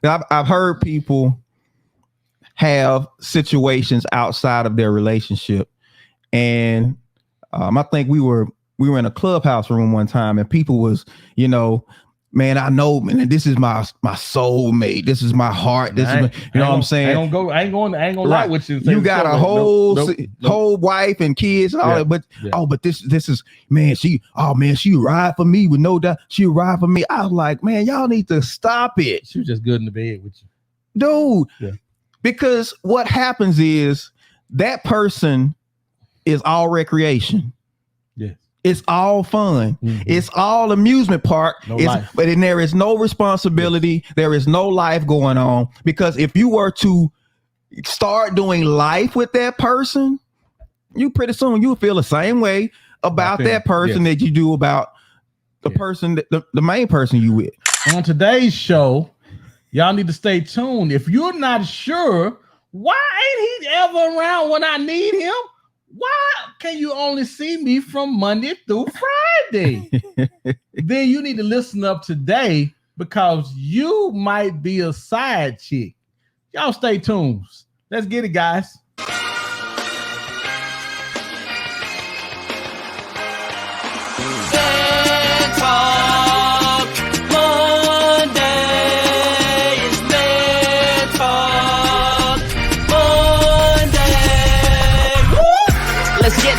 I've heard people have situations outside of their relationship, and I think we were in a clubhouse room one time, and people was, man, I know, man, this is my soulmate. This is my heart. This is, what I'm saying. I ain't gonna lie with you. You got a whole wife and kids and all that, but this is, man, she ride for me with no doubt. She ride for me. I was like, man, y'all need to stop it. She was just good in the bed with you, dude. Yeah. Because what happens is that person is all recreation. Yes. It's all fun. Mm-hmm. It's all amusement park. But then there is no responsibility. Yes. There is no life going on. Because if you were to start doing life with that person, you pretty soon you'll feel the same way about that person that you do about the person, the main person you with. On today's show, y'all need to stay tuned. If you're not sure, why ain't he ever around when I need him? Why can you only see me from Monday through Friday? Then you need to listen up today because you might be a side chick. Y'all stay tuned. Let's get it, guys.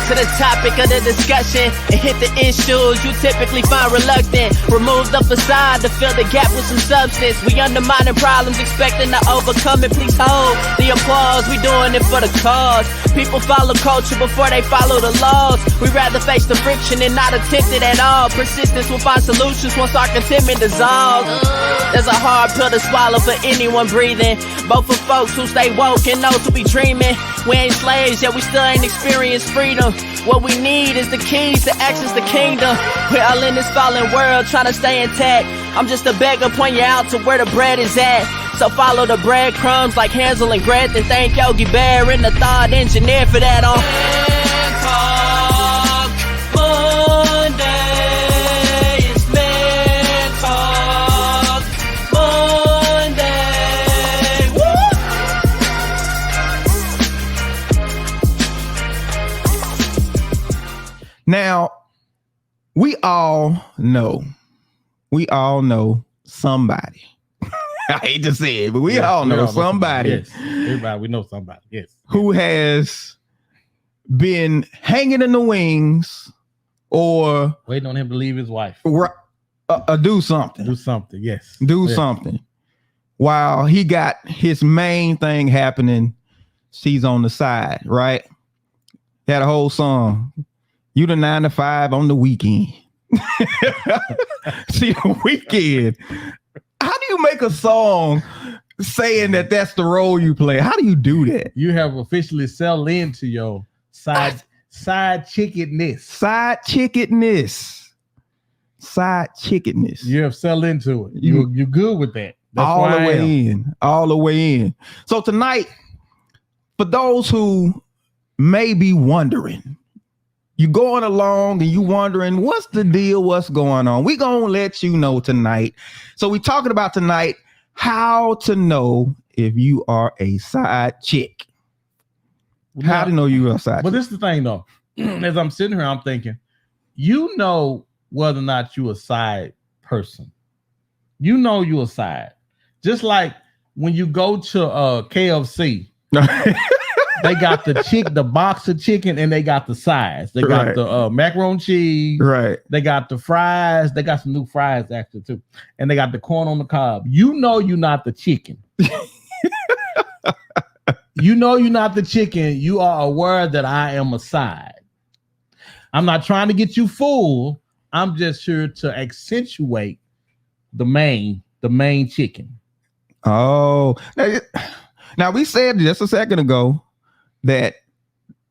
To the topic of the discussion and hit the issues you typically find reluctant. Remove the facade to fill the gap with some substance. We undermining problems, expecting to overcome it. Please hold the applause. We doing it for the cause. People follow culture before they follow the laws. We rather face the friction and not attempt it at all. Persistence will find solutions once our contentment dissolves. There's a hard pill to swallow for anyone breathing. Both for folks who stay woke and those who be dreaming. We ain't slaves, yet we still ain't experienced freedom. What we need is the keys to access the kingdom. We're all in this fallen world trying to stay intact. I'm just a beggar, point you out to where the bread is at. So follow the breadcrumbs like Hansel and Gretel. Thank Yogi Bear and the thought engineer for that on Monday. It's Man Talk Monday. Woo! Now, we all know somebody. I hate to say it, but we all know somebody. Yes, everybody, we know somebody. Yes, who has been hanging in the wings or waiting on him to leave his wife. Do something. Yes. Do something. While he got his main thing happening, she's on the side, right? Had a whole song. You the 9 to 5 on the weekend. See, the weekend. How do you make a song saying that that's the role you play? How do you do that? You have officially settled into your side chickenness. Side chickenness. You have settled into it. You're good with that. That's all the way in. So tonight, for those who may be wondering, you going along and you wondering what's the deal, what's going on, we gonna let you know tonight. So we talking about tonight how to know if you are a side chick. How to know you are a side chick. But this is the thing though. As I'm sitting here, I'm thinking, you know whether or not you a side person. You know you a side. Just like when you go to KFC. They got the box of chicken, and they got the sides. They got the macaroni cheese. Right. They got the fries. They got some new fries actually too, and they got the corn on the cob. You know you're not the chicken. You know you're not the chicken. You are aware that I am a side. I'm not trying to get you full. I'm just here to accentuate the main chicken. Oh, now we said just a second ago that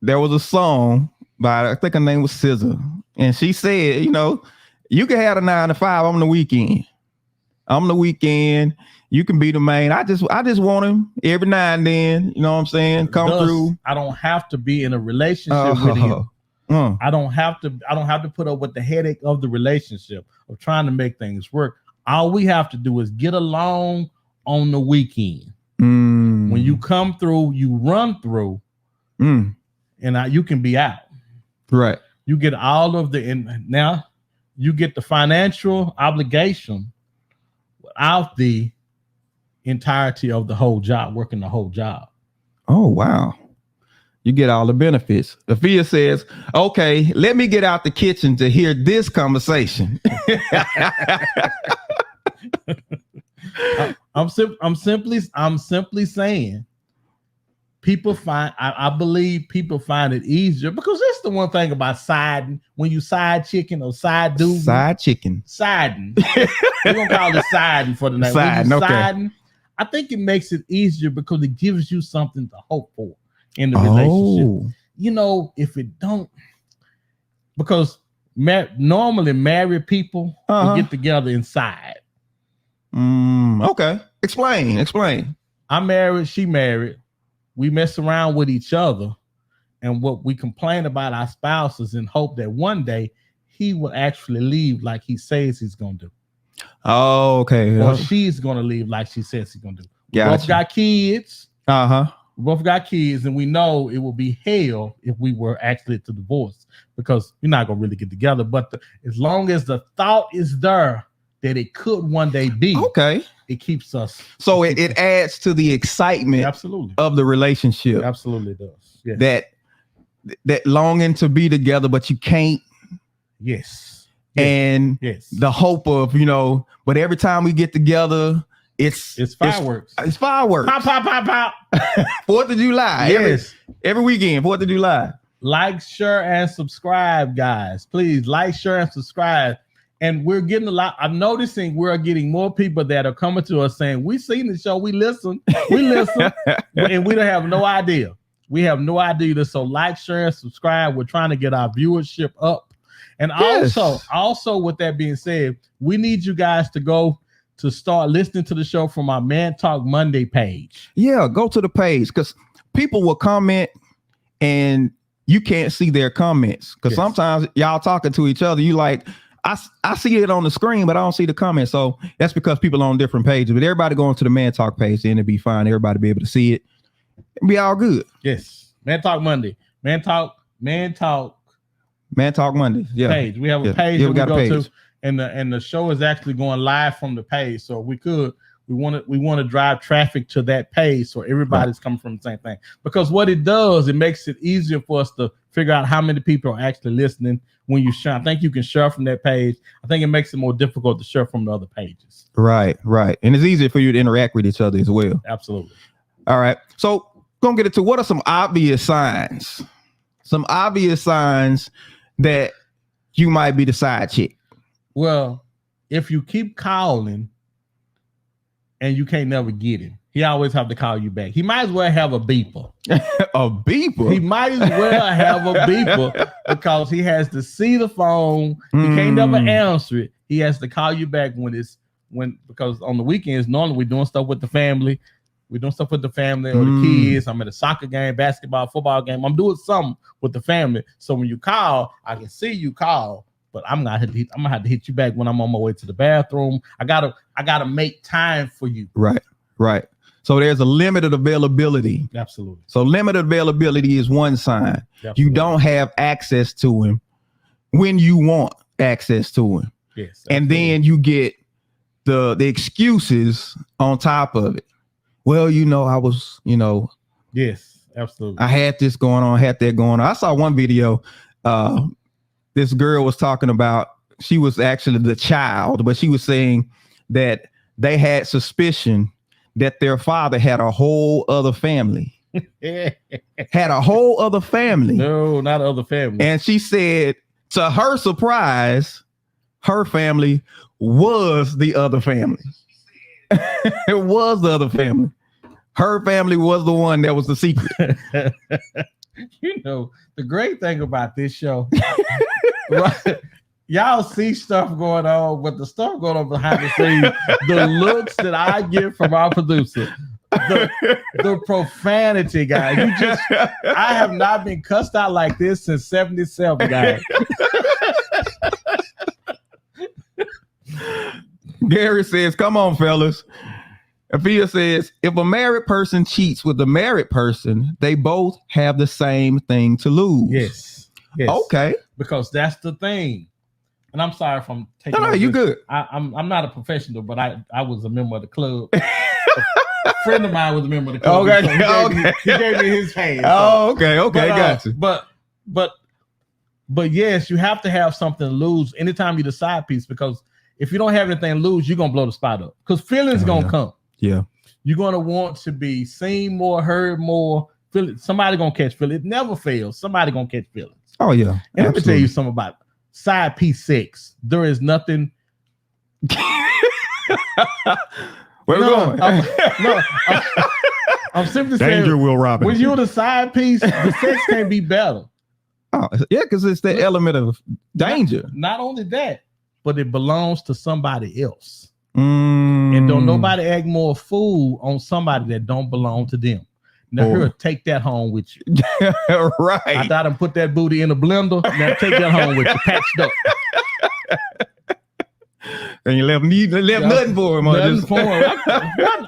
there was a song by, I think her name was SZA, and she said, you can have a 9 to 5 on the weekend. I'm the weekend. You can be the main. I just want him every now and then. You know what I'm saying? Come through. I don't have to be in a relationship with him. I don't have to put up with the headache of the relationship of trying to make things work. All we have to do is get along on the weekend. Mm. When you come through, you run through, and you can be out. Right. You get all of now you get the financial obligation without the entirety of the whole job, working the whole job. Oh, wow. You get all the benefits. Afia says, okay, let me get out the kitchen to hear this conversation. I'm simply saying I believe people find it easier because that's the one thing about siding. When you side chicken or side dude, Side chicken. siding. We're gonna call it siding for the night. Siding, okay. Siding, I think it makes it easier because it gives you something to hope for in the relationship. You know, if it don't, because normally married people will get together inside. Okay. Explain. I'm married, she married. We mess around with each other, and what we complain about our spouses and hope that one day he will actually leave like he says he's gonna do. Oh, okay. Or she's gonna leave like she says she's gonna do. We Gotcha. both got kids. We both got kids, and we know it will be hell if we were actually to divorce because we're not gonna really get together. But as long as the thought is there that it could one day be, okay, it keeps us. So it adds to the excitement, absolutely, of the relationship. Absolutely does. Yes. That longing to be together, but you can't. Yes. And the hope of, but every time we get together, it's fireworks. It's fireworks. Pop, pop, pop, pop. 4th of July. Yes. Every weekend, 4th of July. Like, share, and subscribe, guys. Please like, share, and subscribe. And we're getting I'm noticing we're getting more people that are coming to us saying, we seen the show, we listen, and we don't have no idea. We have no idea. So like, share, and subscribe. We're trying to get our viewership up. And also with that being said, we need you guys to go to start listening to the show from our Man Talk Monday page. Yeah, go to the page because people will comment and you can't see their comments because sometimes y'all talking to each other. You like, I see it on the screen, but I don't see the comments. So that's because people are on different pages. But everybody going to the Man Talk page, then it'll be fine. Everybody be able to see it. It'll be all good. Yes. Man Talk Monday. Man Talk Monday. Yeah. Page. We have a page that we got go a page. to, and the show is actually going live from the page. So we want to drive traffic to that page so everybody's coming from the same thing. Because what it does, it makes it easier for us to figure out how many people are actually listening when you share. I think you can share from that page. I think it makes it more difficult to share from the other pages. Right. And it's easier for you to interact with each other as well. Absolutely. All right. So gonna get into what are some obvious signs? Some obvious signs that you might be the side chick. Well, if you keep calling and you can't never get him, he always have to call you back. He might as well have a beeper. A beeper? He might as well have a beeper because he has to see the phone. He can't never answer it. He has to call you back because on the weekends, normally we're doing stuff with the family. We're doing stuff with the family or the kids. I'm at a soccer game, basketball, football game. I'm doing something with the family. So when you call, I can see you call, but I'm gonna have to hit you back when I'm on my way to the bathroom. I gotta make time for you. Right. So there's a limited availability. Absolutely. So limited availability is one sign. Absolutely. You don't have access to him when you want access to him. Yes. Absolutely. And then you get the excuses on top of it. Well, I was, Yes, absolutely. I had this going on, had that going on. I saw one video. This girl was talking about, she was actually the child, but she was saying that they had suspicion that their father had a whole other family. Had a whole other family. No, not other family. And she said, to her surprise, her family was the other family. It was the other family. Her family was the one that was the secret. The great thing about this show, right? Y'all see stuff going on, but the stuff going on behind the scenes, the looks that I get from our producer, the profanity, guys. I have not been cussed out like this since 77, guys. Gary says, come on, fellas. Afia says, if a married person cheats with a married person, they both have the same thing to lose. Yes. Okay. Because that's the thing. And I'm sorry if I'm taking. No, you good. I'm not a professional, but I was a member of the club. A friend of mine was a member of the club. Okay. So he gave me his hand. Oh, okay. Okay. Gotcha. But yes, you have to have something to lose anytime you decide piece, because if you don't have anything to lose, you're gonna blow the spot up. Because feelings gonna come. Yeah. You're gonna want to be seen more, heard more. Somebody gonna catch feelings. It never fails. Somebody gonna catch feelings. Oh yeah. And let me tell you something about side piece sex. There is nothing. Where we going? I'm simply Danger, saying, Will Robinson. when you're the side piece, the sex can't be better. Oh, yeah, because it's the element of danger. Not only that, but it belongs to somebody else. Mm. And don't nobody act more fool on somebody that don't belong to them. Now, here, take that home with you. Right. I thought I'd put that booty in a blender. Now, take that home with you, patched up. And you left nothing for him. Nothing for him.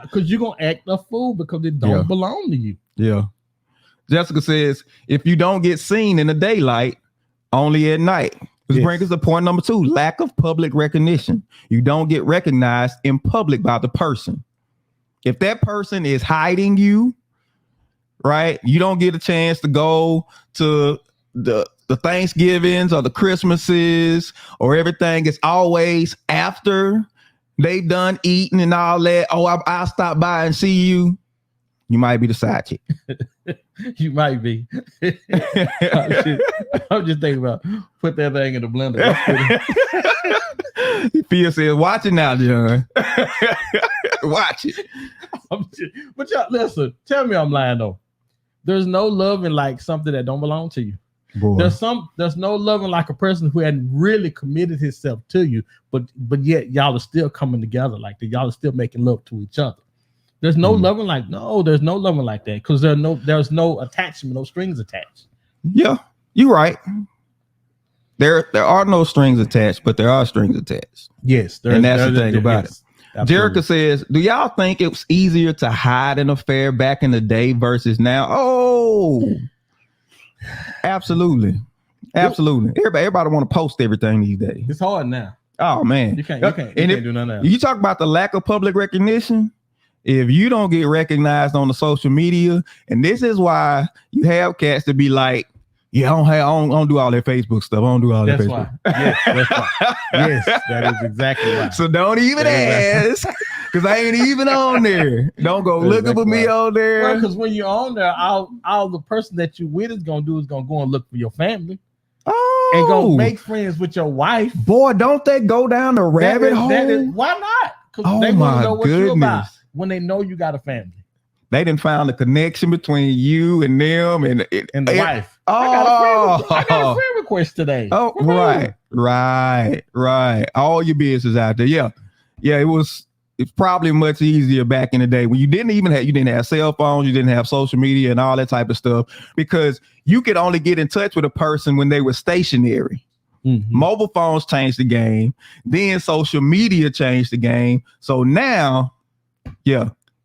Because you're going to act a fool because it don't belong to you. Yeah. Jessica says, if you don't get seen in the daylight, only at night. This brings us to point number 2, lack of public recognition. You don't get recognized in public by the person. If that person is hiding you, right, you don't get a chance to go to the Thanksgivings or the Christmases, or everything is always after they've done eating and all that. Oh, I'll stop by and see you. You might be the side chick. You might be. I'm just thinking about put that thing in the blender. Fia says, watch it now, John. Watch it. But y'all, listen, tell me I'm lying though. There's no loving like something that don't belong to you. Boy. There's no loving like a person who hadn't really committed himself to you, but yet y'all are still coming together like that. Y'all are still making love to each other. There's no loving like there's no loving like that, because there's no attachment, no strings attached. Yeah, you're right. There are no strings attached, but there are strings attached. Yes, and that's the thing about it. Absolutely. Jerica says, do y'all think it was easier to hide an affair back in the day versus now? Oh, absolutely. Everybody want to post everything these days. It's hard now. Oh man, you can't do none of that. You talk about the lack of public recognition. If you don't get recognized on the social media, and this is why you have cats to be like, yeah, I don't do all that Facebook stuff. I don't do all that Facebook. Yes, that's why. Yes, that is exactly right. So don't even ask, because I ain't even on there. Don't go looking for me on there. Well, because when you're on there, all the person that you with is gonna go and look for your family. Oh, and go make friends with your wife. Boy, don't they go down the rabbit hole? Why not? Because they want to know what you're about when they know you got a family. They didn't find a connection between you and them and the wife. Oh, I got a friend request today. Oh, right. All your business out there. Yeah. It's probably much easier back in the day when you didn't have cell phones, you didn't have social media and all that type of stuff, because you could only get in touch with a person when they were stationary. Mm-hmm. Mobile phones changed the game. Then social media changed the game. So now,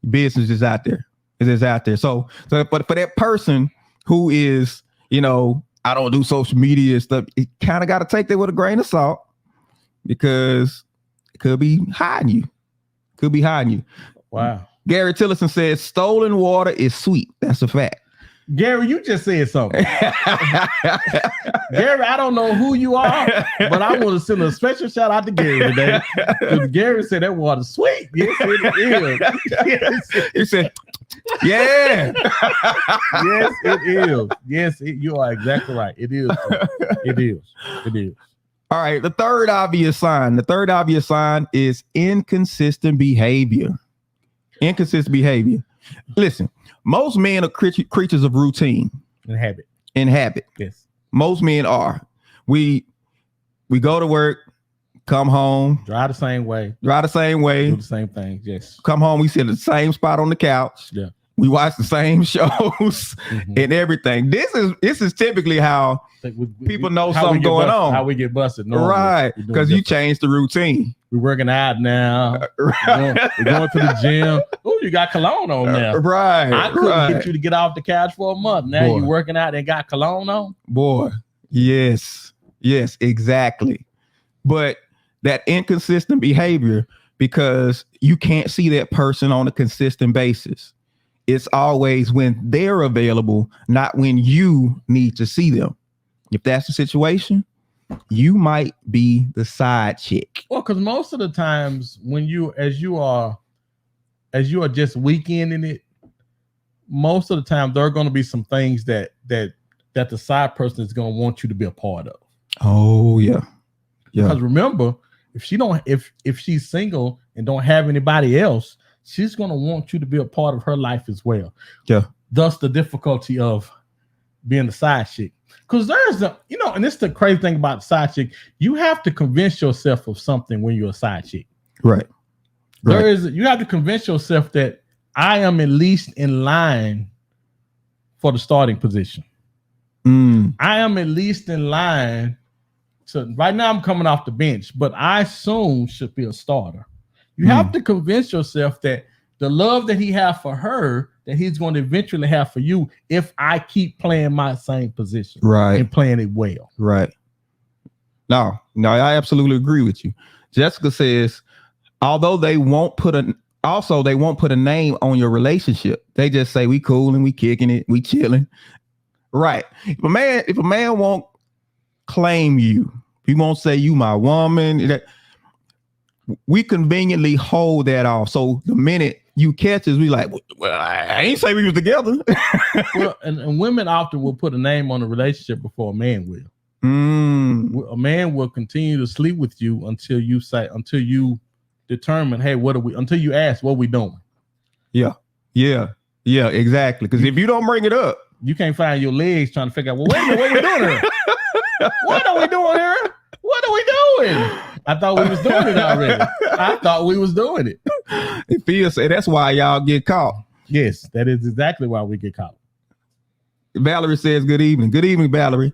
business is out there. It is out there. So but for that person who is, I don't do social media and stuff, you kind of got to take that with a grain of salt, because it could be hiding you. Wow. Gary Tillerson says stolen water is sweet. That's a fact. Gary, you just said something. Gary, I don't know who you are, but I want to send a special shout out to Gary today. Because Gary said that water's sweet. Yes, it is. He said, yeah. Yes, it is. Yes, you are exactly right. It is. It is. All right. The third obvious sign is inconsistent behavior. Listen, most men are creatures of routine and habit. Yes. Most men are. We go to work, come home, drive the same way, do the same thing. Yes. Come home, we sit in the same spot on the couch. Yeah. We watch the same shows and everything. This is typically how people know something going on. How we get busted. Right. Because you change the routine. we're working out now. We're going to the gym. Oh, you got cologne on now. Right. I couldn't get you to get off the couch for a month. Now Boy. you working out and got cologne on. Boy, yes, exactly. But that inconsistent behavior, because you can't see that person on a consistent basis. It's always when they're available, not when you need to see them. If that's the situation, you might be the side chick. Well, because most of the times when as you are just weekending it, most of the time there are going to be some things that the side person is going to want you to be a part of. Oh yeah. Because remember, if she's single and don't have anybody else, she's going to want you to be a part of her life as well. Yeah. Thus the difficulty of being the side chick. Because and this is the crazy thing about the side chick. You have to convince yourself of something when you're a side chick. Right. You have to convince yourself that I am at least in line for the starting position. I am at least in line. So right now I'm coming off the bench, but I soon should be a starter. You have to convince yourself that the love that he has for her, that he's going to eventually have for you if I keep playing my same position. Right. And playing it well. Right. No, I absolutely agree with you. Jessica says, although they won't put a name on your relationship. They just say we cool and we kicking it, we chilling. Right. If a man won't claim you, he won't say you my woman, we conveniently hold that off. So the minute you catch us, we like, well, I ain't say we was together. Well, and women often will put a name on a relationship before a man will. A man will continue to sleep with you until you determine, hey, until you ask what we doing. Yeah, exactly. Because if you don't bring it up, you can't find your legs trying to figure out, well, wait a minute, what are we doing here? What are we doing here? What are we doing? I thought we was doing it already. I thought we was doing it. It feels that's why y'all get caught. Yes, that is exactly why we get caught. Valerie says, good evening. Good evening, Valerie.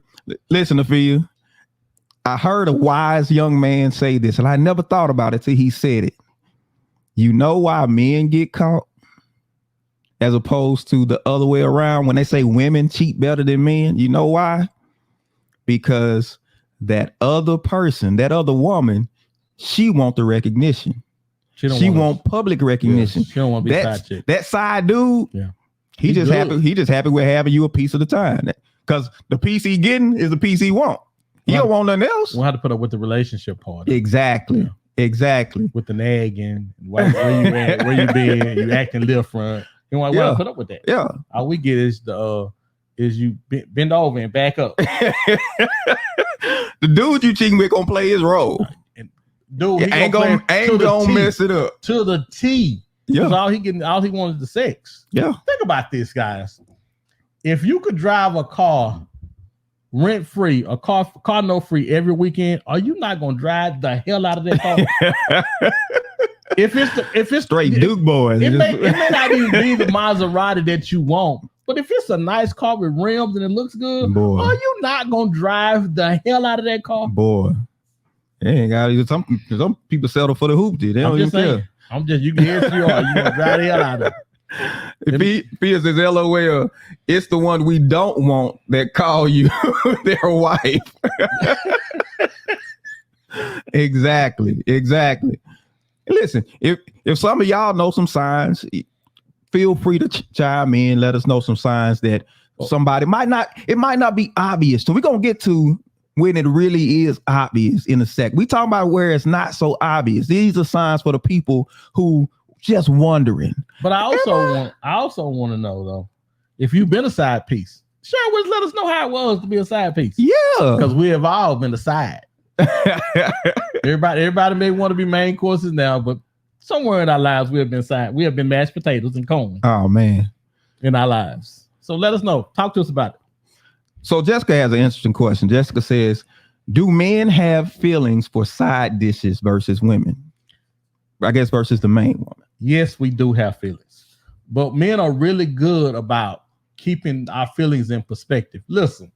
Listen, Afia, I heard a wise young man say this, and I never thought about it till he said it. You know why men get caught as opposed to the other way around? When they say women cheat better than men, you know why? Because that other person, that other woman, she want the recognition. She want public recognition. She don't want to be side chick. That side dude, he just happy with having you a piece of the time. Because the piece he getting is the piece he want. He don't want nothing else. We'll have to put up with the relationship part. Exactly. Yeah. Exactly. With the nagging, where you at, where you been, you acting different. You want to put up with that. Yeah. All we get is you bend over and back up. The dude you cheating with gonna play his role. Dude, he ain't gonna mess it up to the T. Yeah. All he wanted is the sex. Yeah. Think about this, guys. If you could drive a car rent free, a car no free every weekend, are you not gonna drive the hell out of that car? if it's straight Duke boys, it may not even be the Maserati that you want. But if it's a nice car with rims and it looks good, boy, are you not gonna drive the hell out of that car? Boy, ain't got some people settle for the hoopty. They don't even care. You can hear you are. You gonna drive the hell out of it. Fia says, LOL, it's the one we don't want that call you their wife. Exactly. Listen, if some of y'all know some signs, feel free to chime in. Let us know some signs that somebody might not be obvious. So we're going to get to when it really is obvious in a sec. We talking about where it's not so obvious. These are signs for the people who just wondering. But I also want to know though, if you've been a side piece, sure, let us know how it was to be a side piece. Yeah. Because we have all been a side. Everybody may want to be main courses now, but somewhere in our lives, we have been mashed potatoes and corn. Oh man, in our lives. So let us know. Talk to us about it. So Jessica has an interesting question. Jessica says, "Do men have feelings for side dishes versus women? I guess versus the main woman." Yes, we do have feelings, but men are really good about keeping our feelings in perspective. Listen,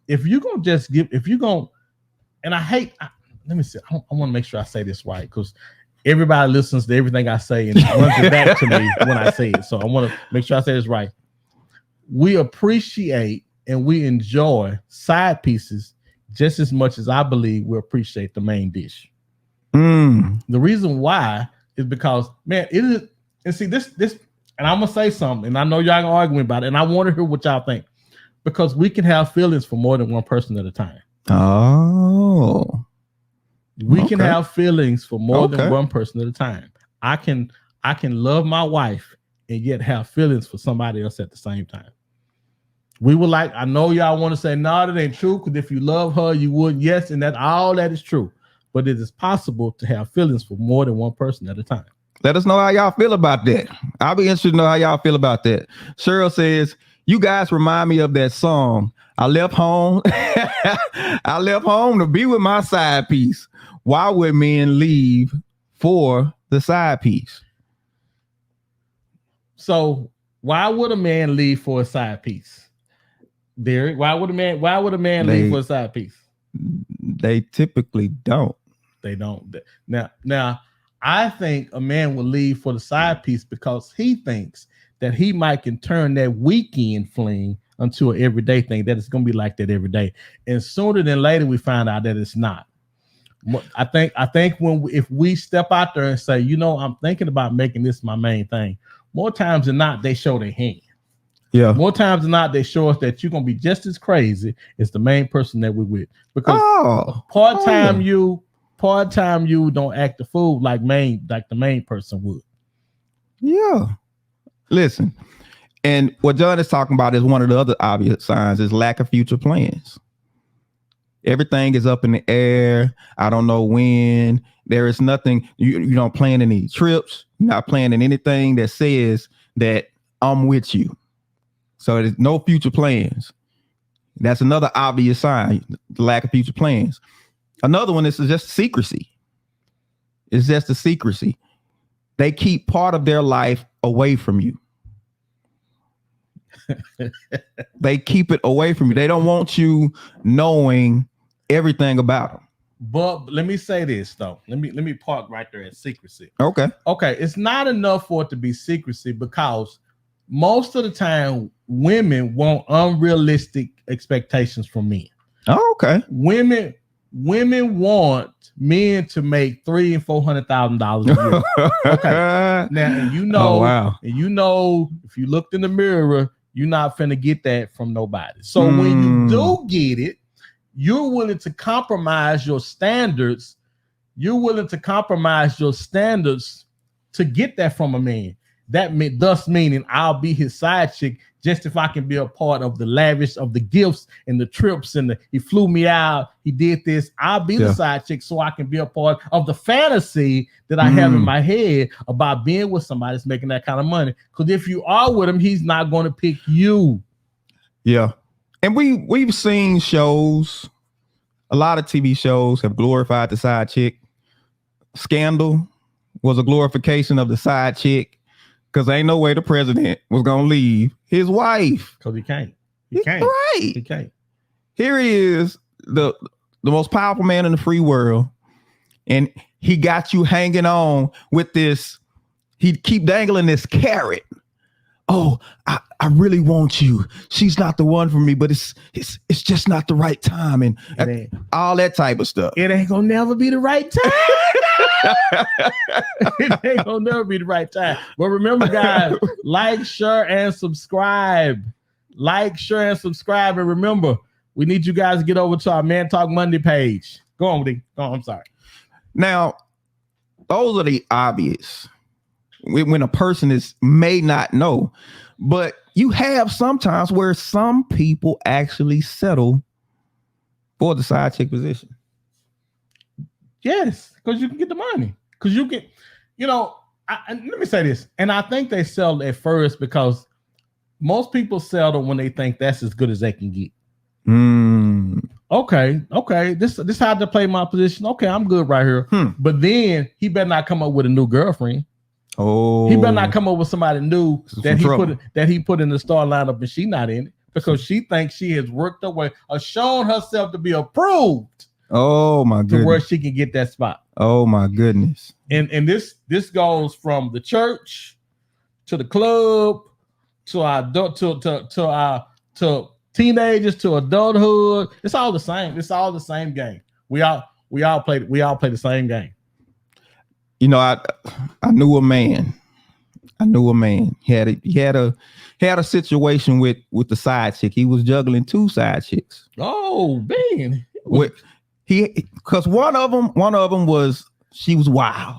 if you're gonna and let me see. I want to make sure I say this right because everybody listens to everything I say and runs it back to me when I say it. So I want to make sure I say this right. We appreciate and we enjoy side pieces just as much as I believe we appreciate the main dish. Mm. The reason why is because, man, it is, and see this, and I'm gonna say something, and I know y'all gonna argue about it, and I want to hear what y'all think, because we can have feelings for more than one person at a time. Oh, we can have feelings for more Okay. than one person at a time. I can love my wife and yet have feelings for somebody else at the same time. We would like, I know y'all want to say, no, that ain't true, because if you love her, you would. Yes, and that all that is true. But it is possible to have feelings for more than one person at a time. let us know how y'all feel about that. I'll be interested to know how y'all feel about that. Cheryl says, you guys remind me of that song. I left home. I left home to be with my side piece. Why would men leave for the side piece? So why would a man leave for a side piece? Derek, why would a man leave for a side piece? They typically don't. They don't. Now, I think a man will leave for the side piece because he thinks that he might can turn that weekend fling into an everyday thing, that it's going to be like that every day. And sooner than later, we find out that it's not. I think if we step out there and say, you know, I'm thinking about making this my main thing, more times than not, they show their hand. Yeah. More times than not, they show us that you're going to be just as crazy as the main person that we're with. Because part-time you don't act the fool like the main person would. Yeah. Listen, and what John is talking about is one of the other obvious signs is lack of future plans. Everything is up in the air. I don't know when. There is nothing. You don't plan any trips. You're not planning anything that says that I'm with you. So there's no future plans. That's another obvious sign, the lack of future plans. Another one is just secrecy. It's just the secrecy. They keep part of their life away from you. They keep it away from you. They don't want you knowing everything about them. But let me say this though. Let me park right there at secrecy. Okay. It's not enough for it to be secrecy, because most of the time women want unrealistic expectations from men. Oh, okay. Women want men to make $300,000 and $400,000 a year. Okay. Now, and you know, wow. And you know, if you looked in the mirror, you're not finna get that from nobody. So when you do get it, you're willing to compromise your standards. You're willing to compromise your standards to get that from a man. Thus meaning I'll be his side chick just if I can be a part of the lavish of the gifts and the trips and he flew me out. He did this. I'll be the side chick so I can be a part of the fantasy that I have in my head about being with somebody that's making that kind of money. Because if you are with him, he's not going to pick you. Yeah. And we've seen shows, a lot of TV shows have glorified the side chick. Scandal was a glorification of the side chick. Because ain't no way the president was going to leave his wife. Because he can't. He can't. Right. He can't. Here he is, the most powerful man in the free world. And he got you hanging on with this. He'd keep dangling this carrot. Oh, I really want you. She's not the one for me, but it's just not the right time. And all that type of stuff. It ain't going to never be the right time. It ain't gonna never be the right time. But remember, guys, like, share, and subscribe. Like, share, and subscribe. And remember, we need you guys to get over to our Man Talk Monday page. Go on, Woody. Go on, I'm sorry. Now, those are the obvious. When a person may not know, but you have sometimes where some people actually settle for the side chick position. Yes, because you can get the money. Because you can, let me say this. And I think they sell at first because most people settle when they think that's as good as they can get. Okay. This how to play my position. Okay, I'm good right here. But then he better not come up with a new girlfriend. Oh, he better not come up with somebody new that he put in the star lineup and she not in it because she thinks she has worked her way or shown herself to be approved Oh my to where goodness. she can get that spot. Oh my goodness. And this goes from the church to the club to our adult to teenagers to adulthood. It's all the same. It's all the same game. We all play the same game. You know, I knew a man. He had a situation with the side chick. He was juggling two side chicks. Oh, man. Because one of them was, she was wild.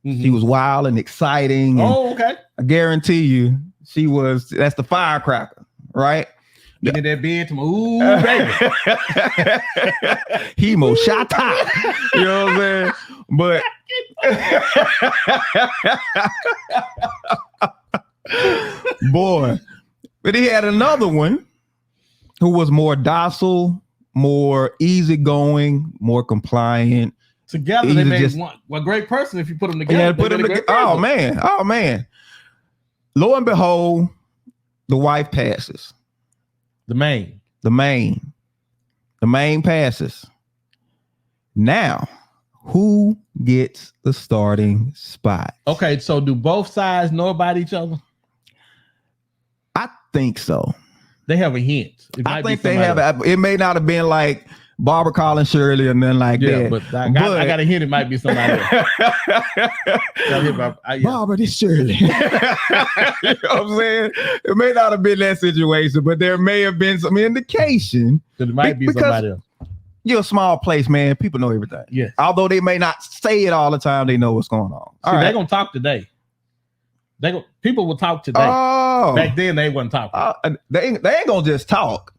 Mhm. She was wild and exciting. And Oh, okay. I guarantee you, that's the firecracker, right? Get in that bed to my ooh, baby. Hemo shot top. You know what I'm saying? But boy, but he had another one who was more docile, more easygoing, more compliant. Together, they made one great person. If you put them together, Yeah, put them together. Oh man. Lo and behold, the wife passes. The main passes. Now, who gets the starting spot? Okay, so do both sides know about each other? I think so. They have a hint. I think they have. It may not have been like Barbara calling Shirley and then like that. But I got a hint. It might be somebody else. Barbara, this Shirley. You know what I'm saying? It may not have been that situation, but there may have been some indication. It might be somebody else. You're a small place, man. People know everything. Yes. Although they may not say it all the time, they know what's going on. They're gonna talk today. People will talk today. Oh, back then they wasn't talking. They ain't gonna just talk.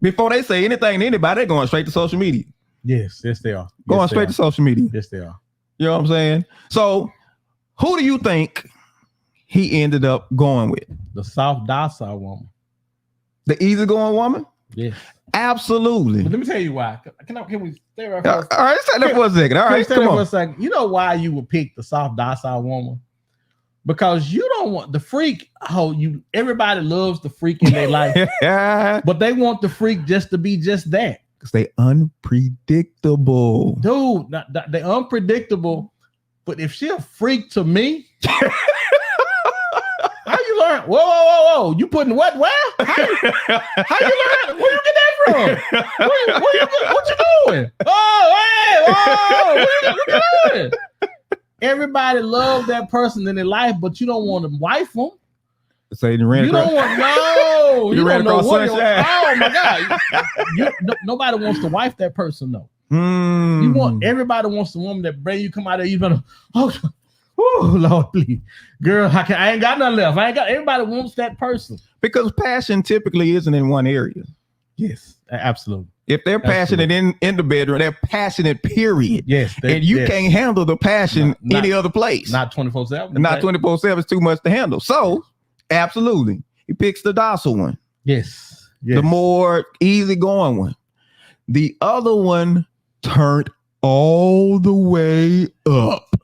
Before they say anything to anybody, they're going straight to social media. Yes, they are. Going straight to social media. Yes, they are. You know what I'm saying? So, who do you think he ended up going with? The soft, docile woman. The easygoing woman? Yes. Absolutely. But let me tell you why. Can we stay right for all right, stay there for a second. All right, come on. For a second. You know why you would pick the soft, docile woman? Because you don't want the freak. Everybody loves the freak in their life, but they want the freak just to be just that. Because they unpredictable, dude. They unpredictable. But if she a freak to me, how you learn? Whoa! You putting what? Where? How you learn? Where you get that from? What you doing? Oh, hey! Whoa! What you doing? Everybody loves that person in their life, but you don't want to wife them. So you don't want no. You ran across sunshine. Oh my God! Nobody wants to wife that person though. Everybody wants the woman that bring you come out there. You better. Oh Lord, please, girl. I ain't got nothing left. Everybody wants that person because passion typically isn't in one area. Yes, absolutely. If they're passionate in the bedroom, they're passionate, period. Yes. And you can't handle the passion any other place. Not 24/7. Not 24/7. It's too much to handle. So, absolutely. He picks the docile one. Yes. The more easygoing one. The other one turned all the way up.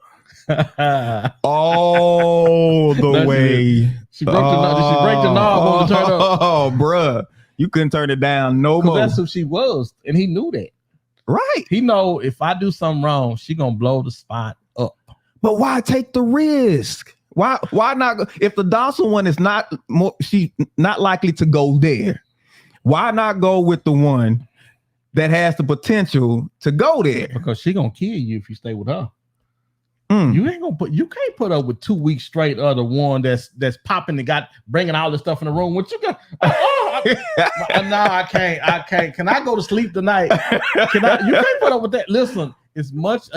All the way. She broke the knob. Did she break the knob on the turn up? Oh, bruh. You couldn't turn it down no more. That's who she was, and he knew that. Right. He know if I do something wrong, she gonna blow the spot up. But why take the risk? Why not? If the docile one is she's not likely to go there. Why not go with the one that has the potential to go there? Because she gonna kill you if you stay with her. You can't put up with 2 weeks straight of the one that's popping and bringing all this stuff in the room. What you got? No, I can't. Can I go to sleep tonight? You can't put up with that. Listen, as much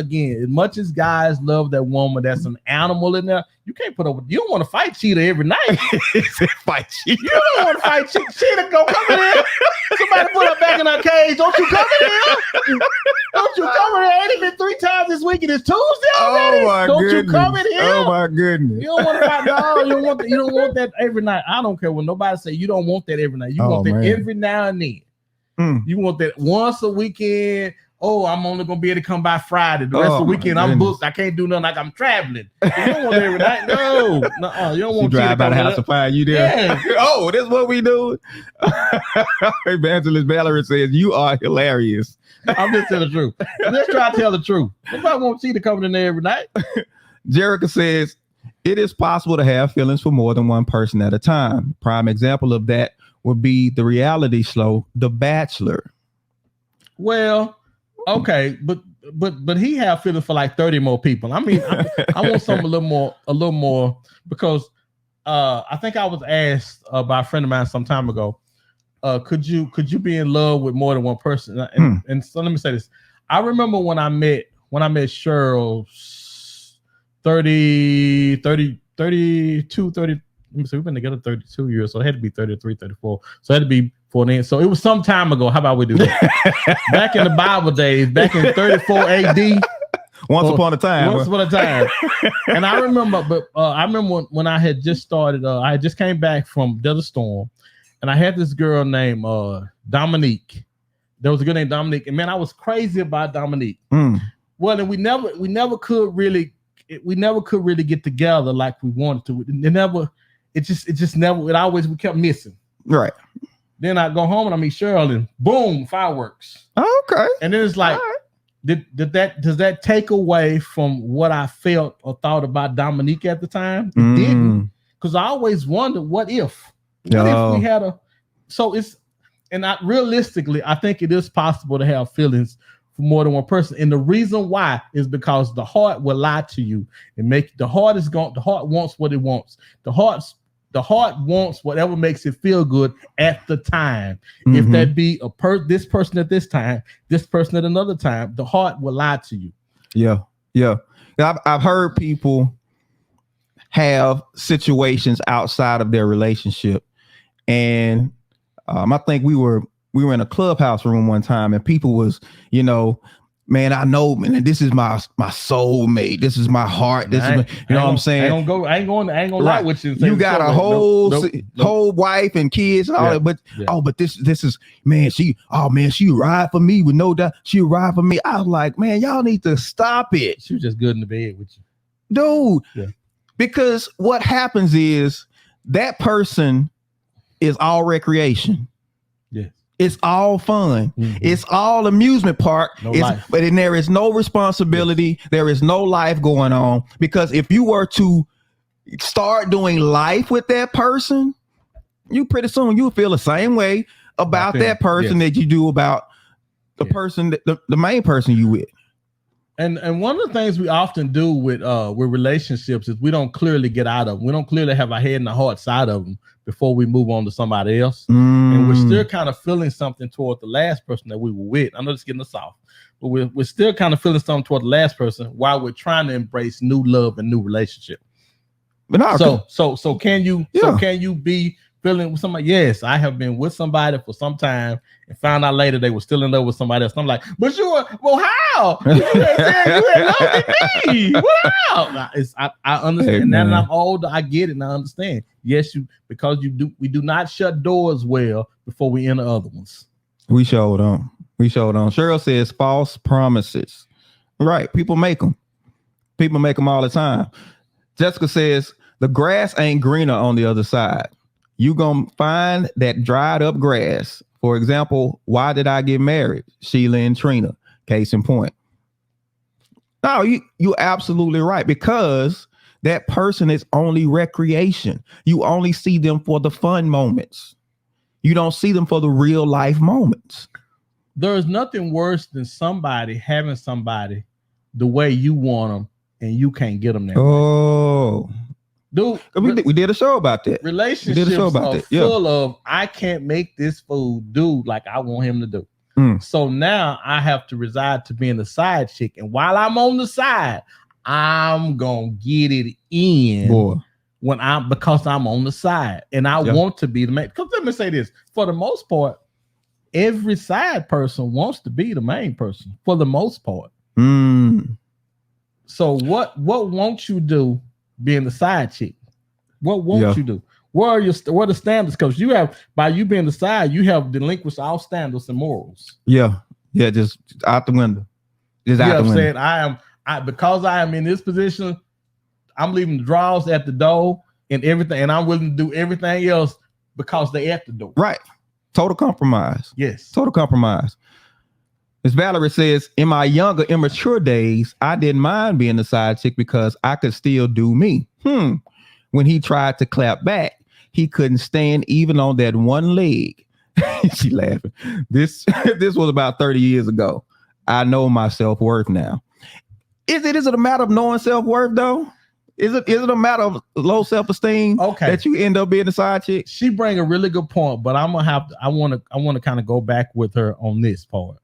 as guys love that woman that's an animal in there, you can't put up with. You don't want to fight Cheetah every night. Fight Cheetah. You don't want to fight Cheetah. Cheetah go come in here. Somebody put her back in her cage. Don't you come in here. Don't you come in here. Ain't it been 3 times this week and it's Tuesday already? Oh my don't goodness. You come in here. Oh my goodness. You don't want to fight. No, you don't want that every night. I don't care what nobody say. You don't want that every night. You want that every now and then. You want that once a weekend. oh, I'm only gonna be able to come by Friday. The rest of the weekend I'm booked. I can't do nothing. Like I'm traveling. You don't want every night. No, you don't want to drive by the house to find you there. Yeah. Oh, this is what we do. Evangelist Valerie says you are hilarious. I'm just telling the truth. Let's try to tell the truth. Nobody wants you to come in there every night. Jerica says it is possible to have feelings for more than one person at a time. Prime example of that would be the reality show The Bachelor. Well, okay, but he have feelings for like 30 more people. I mean, I want something a little more because I think I was asked by a friend of mine some time ago, could you be in love with more than one person? And so let me say this. I remember when I met Cheryl 32, 30. Let me see, we've been together 32 years, so it had to be 33, 34. So it had to be 14. So it was some time ago. How about we do that? Back in the Bible days, back in 34 AD. Once upon a time. And I remember, when I had just started, I just came back from Desert Storm, and I had this girl named Dominique. There was a girl named Dominique, and man, I was crazy about Dominique. Well, and we never could really get together like we wanted to. It always we kept missing. Right. Then I go home and I meet Cheryl and boom, fireworks. Okay. And then it's like, does that take away from what I felt or thought about Dominique at the time? It didn't, because I always wondered what if we had realistically, I think it is possible to have feelings for more than one person. And the reason why is because the heart will lie to you and the heart wants what it wants. The heart wants whatever makes it feel good at the time. If that be this person at this time, this person at another time, the heart will lie to you. Yeah. I've heard people have situations outside of their relationship, and I think we were in a clubhouse room one time, and people was, man, I know, man, this is my soulmate. This is my heart. This is, what I'm saying. I ain't gonna lie with you. You got a whole wife and kids and all that, but this is, man, she ride for me with no doubt. She ride for me. I was like, man, y'all need to stop it. She was just good in the bed with you, dude. Yeah. Because what happens is that person is all recreation. Yeah. It's all fun. It's all amusement park. But then there is no responsibility. Yes. There is no life going on. Because if you were to start doing life with that person, you pretty soon you'll feel the same way about that person that you do about the person, the main person you with. And one of the things we often do with relationships is we don't clearly get out of them. We don't clearly have our head and the heart side of them before we move on to somebody else. And we're still kind of feeling something toward the last person that we were with. I know it's getting us off, but we're still kind of feeling something toward the last person while we're trying to embrace new love and new relationship. But so can you be feeling with somebody? Yes, I have been with somebody for some time and found out later they were still in love with somebody else. I'm like, but how? You had love with me. Wow. I understand. Now that I'm older, I get it and I understand. Yes, because we do not shut doors well before we enter other ones. We showed on. Cheryl says false promises. Right. People make them all the time. Jessica says the grass ain't greener on the other side. You gonna find that dried up grass. For example, why did I get married? Sheila and Trina, case in point. No, you're absolutely right, because that person is only recreation. You only see them for the fun moments. You don't see them for the real life moments. There is nothing worse than having somebody the way you want them and you can't get them there. Oh. Dude, we did a show about that. Relationships are full of, I can't make this fool do like I want him to do. So now I have to reside to being the side chick. And while I'm on the side, I'm going to get it in because I'm on the side. And I want to be the main. Because let me say this. For the most part, every side person wants to be the main person. For the most part. So what won't you do being the side chick? What won't you do? What are the standards? Because by you being the side, you have delinquished all standards and morals. Yeah. Yeah, just out the window. Just You know out what the I'm window. saying? Because I am in this position, I'm leaving the drawers at the door and everything, and I'm willing to do everything else because they at the door. Right. Total compromise. Yes. Total compromise. Miss Valerie says, in my younger, immature days, I didn't mind being the side chick because I could still do me. When he tried to clap back, he couldn't stand even on that one leg. She laughing. This was about 30 years ago. I know my self-worth now. Is it a matter of knowing self-worth though? Is it a matter of low self-esteem that you end up being the side chick? She bring a really good point, but I want to kind of go back with her on this part.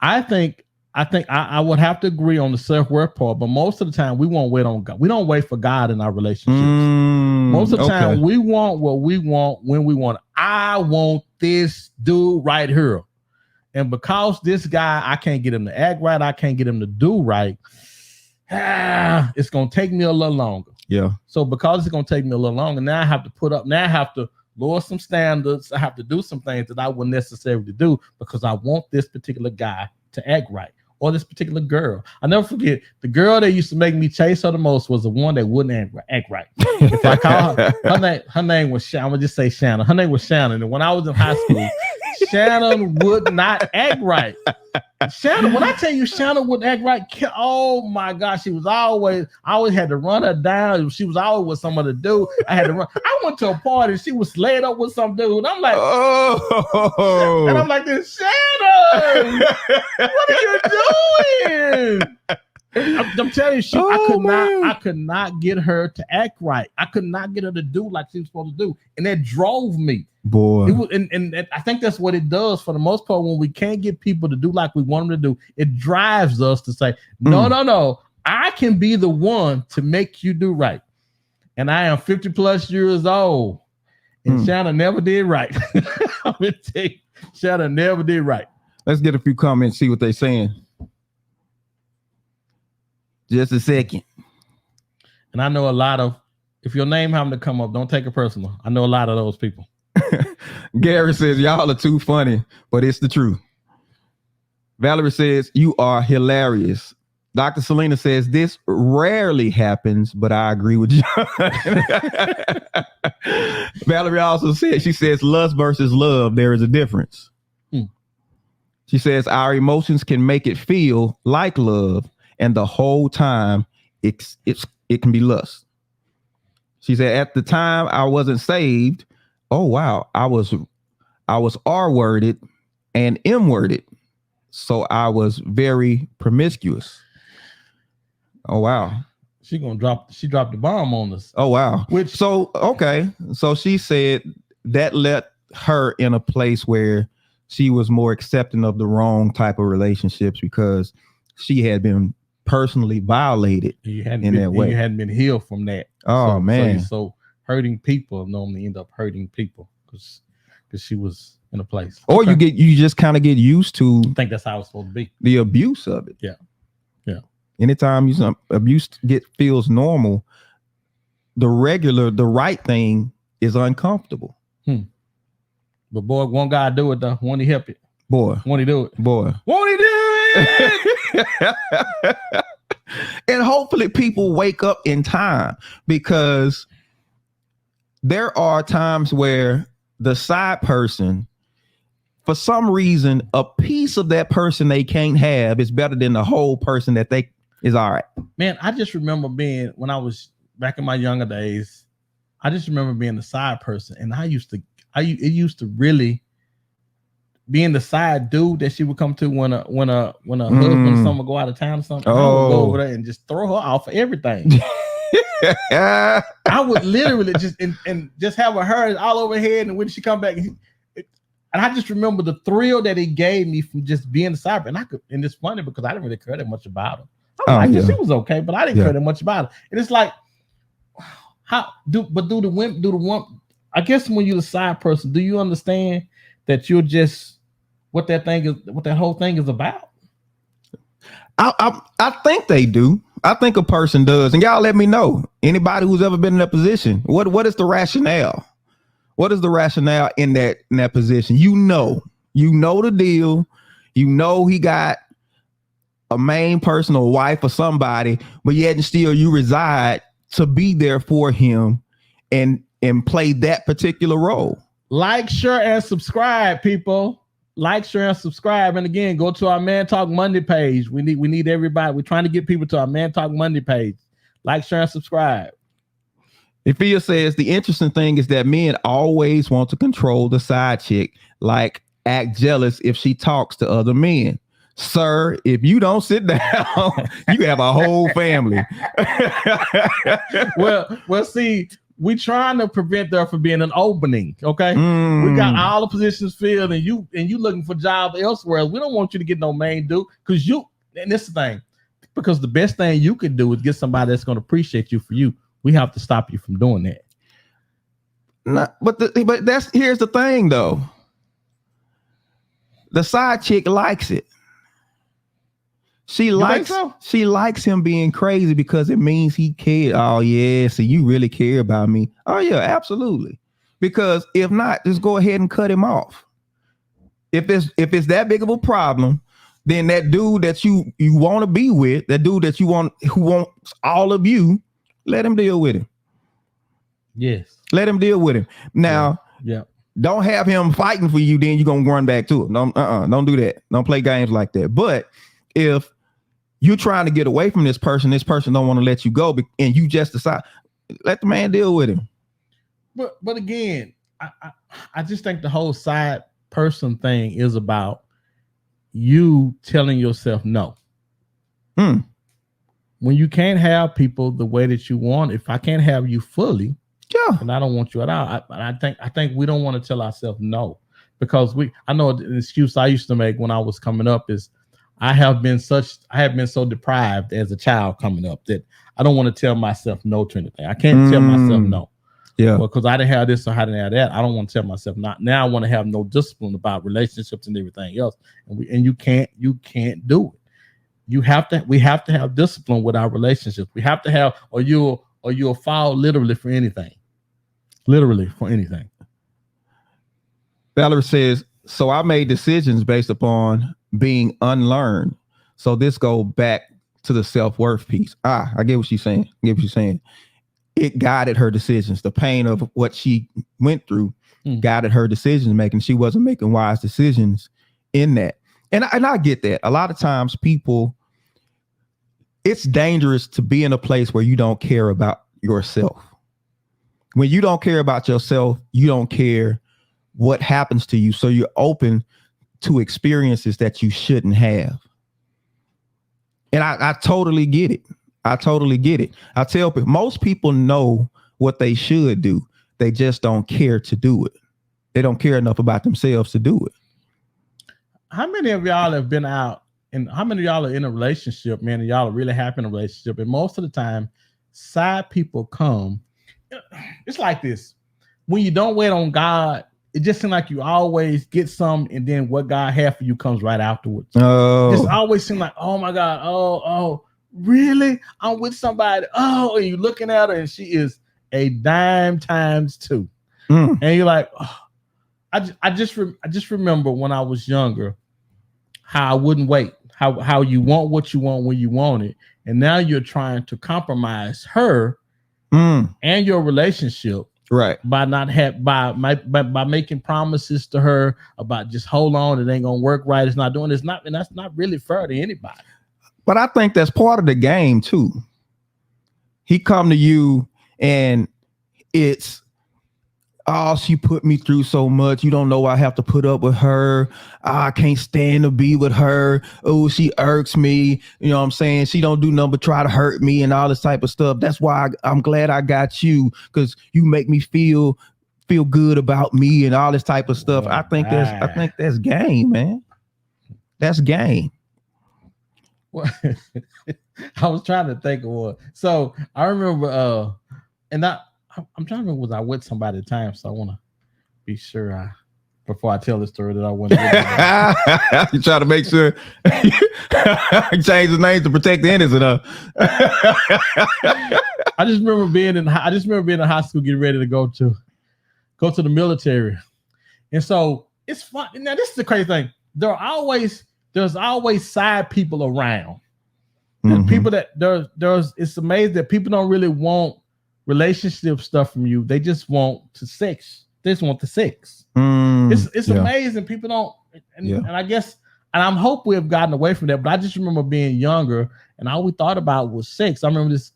I think I would have to agree on the self-worth part, but most of the time we won't wait on God. We don't wait for God in our relationships. Most of the time we want what we want when we want. I want this dude right here. And because this guy, I can't get him to act right, I can't get him to do right, it's going to take me a little longer. Yeah. So because it's going to take me a little longer, now I have to lower some standards. I have to do some things that I wouldn't necessarily do because I want this particular guy to act right, or this particular girl. I never forget, the girl that used to make me chase her the most was the one that wouldn't act right. If I call her name was Shannon. I'm gonna just say Shannon. Her name was Shannon, and when I was in high school, Shannon would not act right. Shannon, when I tell you Shannon wouldn't act right, oh my gosh, I always had to run her down. She was always with some other dude. I had to run. I went to a party, she was laid up with some dude. And I'm like, oh, and I'm like, this Shannon, what are you doing? I'm telling you, I could not get her to act right. I could not get her to do like she was supposed to do, and that drove me. Boy, and I think that's what it does for the most part. When we can't get people to do like we want them to do, it drives us to say, no, I can be the one to make you do right. And I am 50 plus years old, and Shannon never did right. I'm gonna tell you, Shannon never did right. Let's get a few comments, see what they're saying. Just a second. And I know a lot of, if your name happened to come up, don't take it personal. I know a lot of those people. Gary says, y'all are too funny, but it's the truth. Valerie says, you are hilarious. Dr. Selena says, this rarely happens, but I agree with you. Valerie also said, she says, lust versus love, there is a difference. She says, our emotions can make it feel like love, and the whole time it can be lust. She said, at the time I wasn't saved. Oh, wow. I was R-worded and M-worded. So I was very promiscuous. Oh, wow. She dropped the bomb on us. Oh, wow. So she said that left her in a place where she was more accepting of the wrong type of relationships because she had been personally violated in that way. You hadn't been healed from that. Oh, man. So hurting people normally end up hurting people because she was in a place. Or you just kind of get used to. I think that's how it's supposed to be. The abuse of it. Yeah. Anytime abuse feels normal, the right thing is uncomfortable. But boy, one guy do it though. Won't he help it? Boy. Won't he do it? Boy. Won't he do it? And hopefully people wake up in time, because there are times where the side person, for some reason, a piece of that person they can't have is better than the whole person that they is all right. Man, I just remember when I was back in my younger days, I just remember being the side person, and it used to really being the side dude that she would come to when a husband or someone would go out of town or something. I would go over there and just throw her off for everything. I would literally just have her all over her head, and when she come back, and I just remember the thrill that it gave me from just being the side. And it's funny because I didn't really care that much about her. She was okay, but I didn't care that much about her. And it's like, do the women? I guess when you're the side person, do you understand that you're just what that whole thing is about? I think they do. I think a person does. And y'all let me know. Anybody who's ever been in that position, what is the rationale? What is the rationale in that position? You know the deal. You know he got a main person or wife or somebody, but yet and still you reside to be there for him and play that particular role. Like, share, and subscribe, people. Like, share, and subscribe. And again, go to our Man Talk Monday page. We need everybody. We're trying to get people to our Man Talk Monday page. Like, share, and subscribe. Ifia says the interesting thing is that men always want to control the side chick, like act jealous if she talks to other men. Sir, if you don't sit down, you have a whole family. well, see, we trying to prevent there from being an opening. Okay, we got all the positions filled, and you looking for job elsewhere. We don't want you to get no main dude because and this is the thing, because the best thing you can do is get somebody that's going to appreciate you for you. We have to stop you from doing that. But here's the thing though. The side chick likes it. She likes him being crazy because it means he cares. Oh yeah, so you really care about me. Oh yeah, absolutely. Because if not, just go ahead and cut him off. If it's that big of a problem, then that dude that you want to be with, that dude that you want, who wants all of you, let him deal with him. Yes. Let him deal with him. Now, yeah. Don't have him fighting for you, then you're gonna run back to him. Don't do that. Don't play games like that. But if you're trying to get away from this person don't want to let you go, and you just decide, let the man deal with him. But again, I just think the whole side person thing is about you telling yourself no. When you can't have people the way that you want, if I can't have you fully, and I don't want you at all, I think we don't want to tell ourselves no, because I know an excuse I used to make when I was coming up is I have been so deprived as a child coming up that I don't want to tell myself no to anything. I can't tell myself no. Yeah. Because I didn't have this or I didn't have that. I don't want to tell myself not. Now I want to have no discipline about relationships and everything else. And you can't do it. We have to have discipline with our relationships. We have to have, or you'll fall literally for anything. Literally for anything. Valerie says, so I made decisions based upon being unlearned. So this go back to the self-worth piece. I get what she's saying. It guided her decisions. The pain of what she went through guided her decisions making. She wasn't making wise decisions in that. And I get that. A lot of times it's dangerous to be in a place where you don't care about yourself. When you don't care about yourself, you don't care what happens to you. So you're open to experiences that you shouldn't have. And I totally get it. I tell people, most people know what they should do. They just don't care to do it. They don't care enough about themselves to do it. How many of y'all have been out, and how many of y'all are in a relationship, man, and y'all are really happy in a relationship? And most of the time, side people come. It's like this. When you don't wait on God, it just seems like you always get some, and then what God had for you comes right afterwards. Oh. It's always seems like, oh my God, oh, really? I'm with somebody. Oh, and you're looking at her, and she is a dime times two. And you're like, oh. I just remember when I was younger, how I wouldn't wait, how you want what you want when you want it, and now you're trying to compromise her and your relationship. Right. By making promises to her about just hold on, it ain't gonna work right. It's not doing this, and that's not really fair to anybody. But I think that's part of the game too. He come to you and it's, oh, she put me through so much. You don't know I have to put up with her. I can't stand to be with her. Oh, she irks me. You know what I'm saying? She don't do nothing but try to hurt me and all this type of stuff. That's why I'm glad I got you, because you make me feel good about me and all this type of stuff. I think that's game, man. That's game. Well, I was trying to think of one. So I remember, I'm trying to remember, was I with somebody at the time? So I want to be sure before I tell the story that I wasn't. You try to make sure you change the name to protect the innocent. I just remember being in high school, getting ready to go to the military, and so it's fun. Now this is the crazy thing. There there's always side people around. Mhm. And people that there's it's amazing that people don't really want relationship stuff from you. They just want to sex. They just want the sex. It's yeah. amazing. People don't, and, Yeah. and I guess, and I'm hope we have gotten away from that. But I just remember being younger, and all we thought about was sex. I remember this.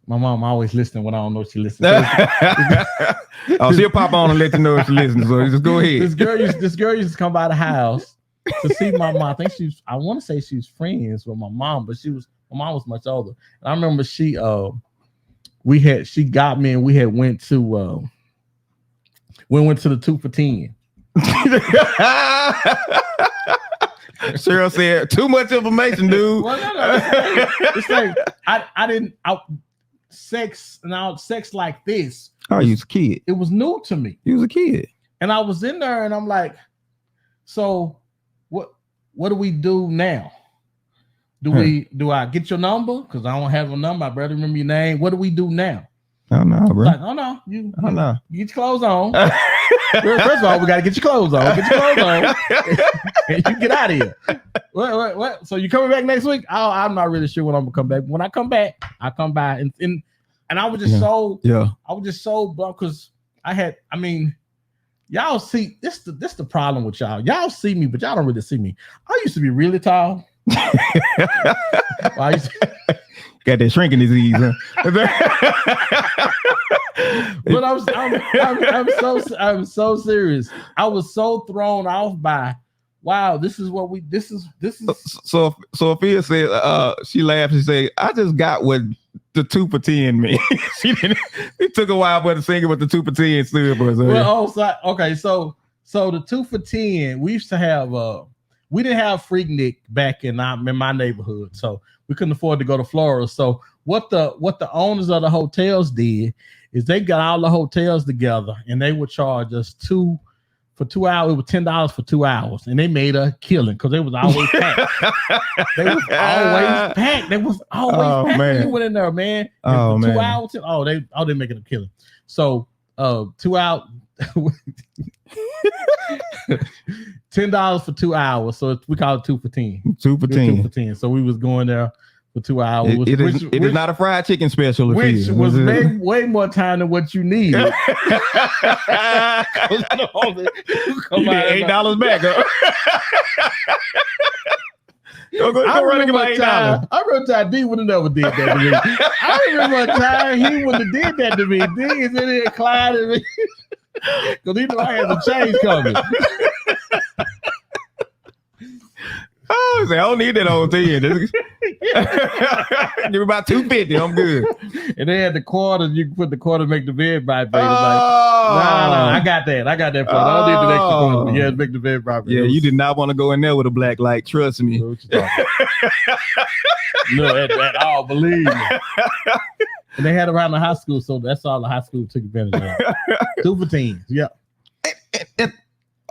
My mom always listening when I don't know she listens. Oh, she'll pop on and let you know if she listens. So just go ahead. This girl used to come by the house to see my mom. I want to say she was friends with my mom, but my mom was much older. And I remember she got me, and we went to the 2 for 10. Cheryl said, too much information, dude. Well, no. It's like sex like this. Oh, you was a kid. It was new to me. You was a kid. And I was in there and I'm like, so what do we do now? Do I get your number? Because I don't have a number. I barely remember your name. What do we do now? Oh no, bro. Like, oh no, you get your clothes on. First of all, we gotta get your clothes on. Get your clothes on. And you get out of here. What? So you coming back next week? Oh, I'm not really sure when I'm gonna come back. When I come back, I come by and I was just I was just so bummed because y'all see this the problem with y'all. Y'all see me, but y'all don't really see me. I used to be really tall. Got that shrinking disease, huh? But I'm so serious. I was so thrown off by, wow, this is. So Sophia said, she laughed and said, I just got what the 2 for 10 mean. It took a while for her to sing it, but the 2 for 10 stood for us. So the 2 for 10, we used to have we didn't have Freaknik back in my neighborhood, so we couldn't afford to go to Florida. So what the owners of the hotels did is they got all the hotels together and they would charge us for 2 hours. It was $10 for 2 hours, and they made a killing because they was always packed. They was always packed. They was always packed. Man. You went in there, man. Oh, man. 2 hours. They making a killing. So 2 hours. $10 for 2 hours, so we call it 2 for 10. 2 for 10. 2 for 10. So we was going there for 2 hours. It is not a fried chicken special, which was way more time than what you need. You get $8 back. Go run and get my $8. I remember time D would have never did that to me. I remember a time he would have did that to me. D is in there climbing me. Because he knew I had the change coming. Oh, I don't need that whole 10. Give me about $2.50. I'm good. And they had the quarters. You can put the quarter, make the bed vibrate. No, I got that. For I don't need the extra quarter. Yeah, make the bed vibrate. Yeah, you did not want to go in there with a black light. Trust me. No, at all. Believe me. And they had around the high school, so that's all the high school took advantage of. 2 for 10. Yeah. And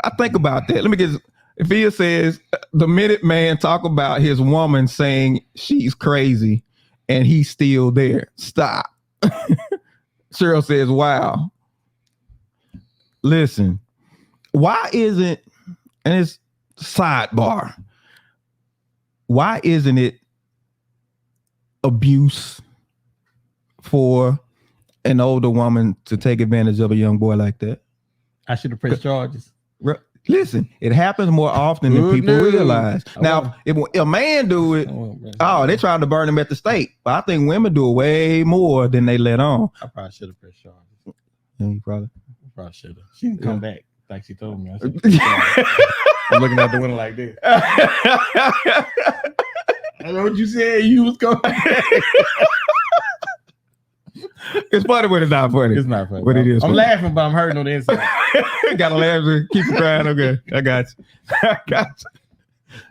I think about that. Let me get. Via says the Minute Man talk about his woman saying she's crazy, and he's still there. Stop. Cheryl says, "Wow." Listen, why isn't, and it's sidebar, why isn't it abuse for an older woman to take advantage of a young boy like that? I should have pressed charges. Listen, it happens more often than people realize. Now, if a man do it, they're trying to burn him at the stake. But I think women do it way more than they let on. I probably should have pressed charges. Yeah, you probably should have. She didn't come back like she told me. I'm looking out the window like this. I know what you said. You was going back. It's funny when it's not funny. It's not funny. But it is I'm funny. laughing, but I'm hurting on the inside. Gotta laugh and keep crying. Okay, I got you.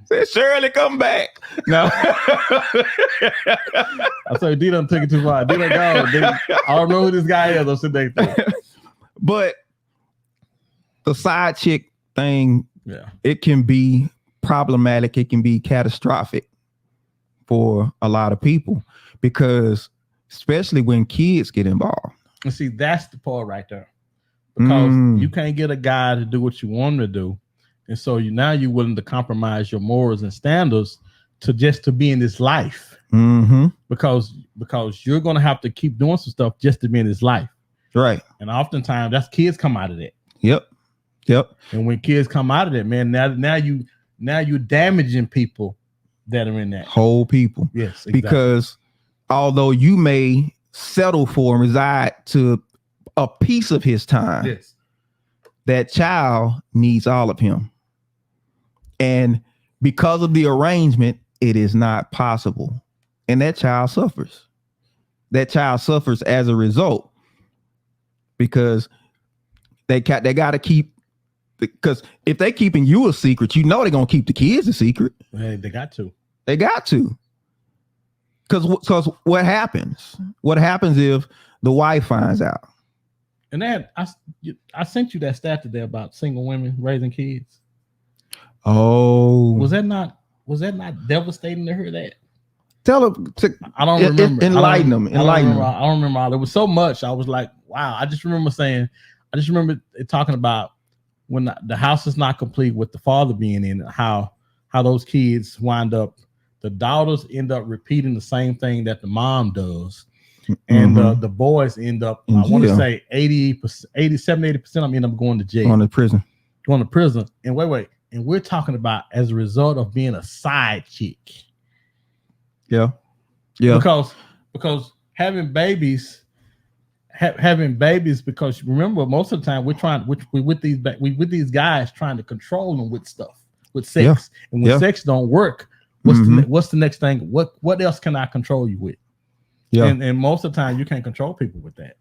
Said Shirley, come back. No. I said D done took it too far. D done go. I don't know who this guy is. I'm sitting there. But the side chick thing, yeah, it can be problematic. It can be catastrophic for a lot of people because especially when kids get involved. And see, that's the part right there. Because you can't get a guy to do what you want him to do And so now you're willing to compromise your morals and standards to be in this life. Mm-hmm. Because you're gonna have to keep doing some stuff just to be in this life. Right. And oftentimes that's kids come out of that. Yep. And when kids come out of that, man, now you're damaging people that are in that. Whole people. Yes, exactly. Because although you may settle for and reside to a piece of his time, yes, that child needs all of him. And because of the arrangement, it is not possible. And that child suffers. That child suffers as a result because they got to keep, because if they keeping you a secret, you know they're going to keep the kids a secret. They got to. They got to. Because what happens? What happens if the wife finds out? And I sent you that stat today about single women raising kids. Oh, was that not devastating to hear that? Tell them. I don't remember. Enlighten them. I don't remember all. It was so much. I was like, wow. I just remember it talking about when the house is not complete with the father being in it, how those kids wind up. The daughters end up repeating the same thing that the mom does. And the boys end up, I want to say 80%, 80% of them end up going to jail. Going to prison. And wait. And we're talking about as a result of being a side chick. Yeah. Because having babies, because remember, most of the time we're with these guys trying to control them with stuff, with sex. Yeah. And when sex don't work, what's the next thing? What else can I control you with? Yeah. And most of the time you can't control people with that.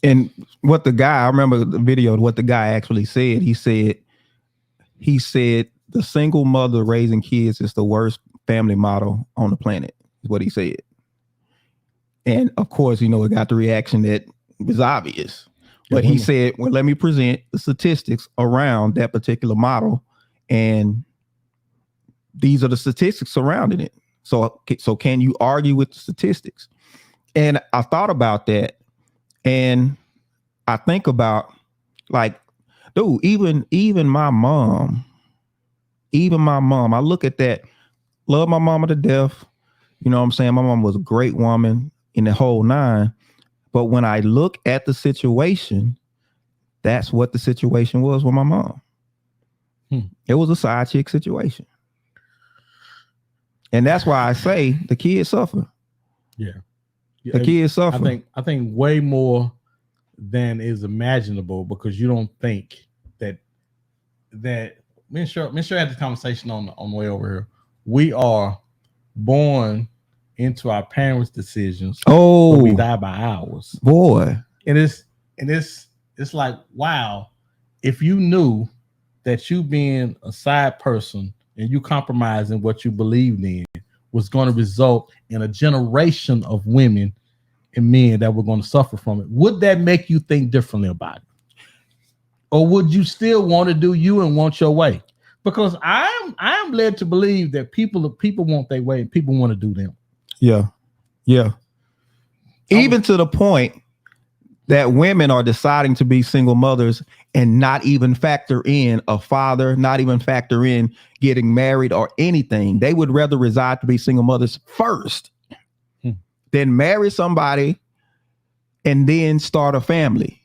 And I remember the video, what the guy actually said. He said the single mother raising kids is the worst family model on the planet, is what he said. And of course, it got the reaction that was obvious. But he said, well, let me present the statistics around that particular model. And these are the statistics surrounding it. So can you argue with the statistics? And I thought about that. And I think about, like, dude, even my mom, I look at that, love my mama to death. You know what I'm saying? My mom was a great woman in the whole nine. But when I look at the situation, that's what the situation was with my mom. It was a side chick situation. And that's why I say the kids suffer. Yeah. The kids suffer. I think way more than is imaginable, because you don't think that me and Cheryl had this conversation on the way over here. We are born into our parents' decisions. Oh, we die by ours. Boy. And it's like, wow, if you knew that you being a side person and you compromising what you believed in was going to result in a generation of women and men that were going to suffer from it, would that make you think differently about it? Or would you still want to do you and want your way? Because I am led to believe that people want their way and people want to do them. Yeah. Even to the point that women are deciding to be single mothers and not even factor in a father, not even factor in getting married or anything. They would rather reside to be single mothers first than marry somebody and then start a family.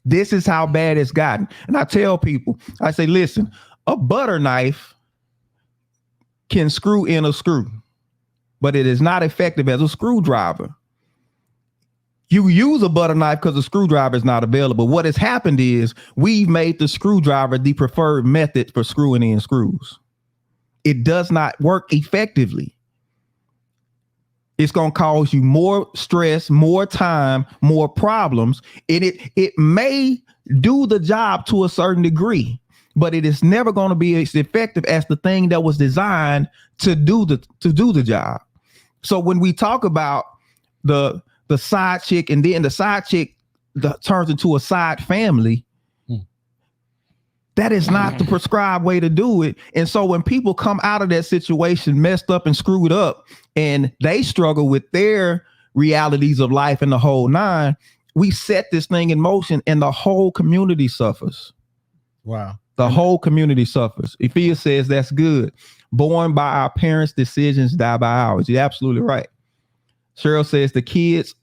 This is how bad it's gotten. And I tell people, I say, listen, a butter knife can screw in a screw, but it is not effective as a screwdriver. You use a butter knife because the screwdriver is not available. What has happened is we've made the screwdriver the preferred method for screwing in screws. It does not work effectively. It's going to cause you more stress, more time, more problems. And it may do the job to a certain degree, but it is never going to be as effective as the thing that was designed to do the job. So when we talk about the side chick, and then the side chick turns into a side family, that is not the prescribed way to do it. And so when people come out of that situation messed up and screwed up, and they struggle with their realities of life and the whole nine, we set this thing in motion and the whole community suffers. Wow. The whole community suffers. Ephesians says that's good. Born by our parents' decisions, die by ours. You're absolutely right. Cheryl says the kids